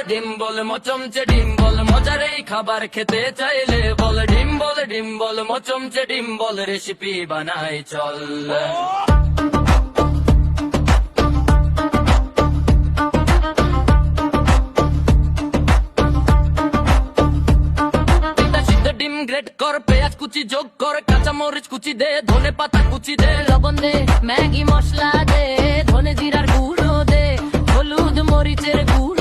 ডিম বল মচমচে ডিম বল মজার এই খাবার খেতে চাইলে বল ডিম বল মচমচে ডিম বল রেসিপি বানাই চল। ডিম গ্রেট কর, পেঁয়াজ কুচি যোগ কর, কাঁচা মরিচ কুচি দে, ধনে পাতা কুচি দে, লবণ দে, ম্যাগি মশলা দে, ধনে জিরার গুঁড়ো দে, হলুদ মরিচের গুঁড়ো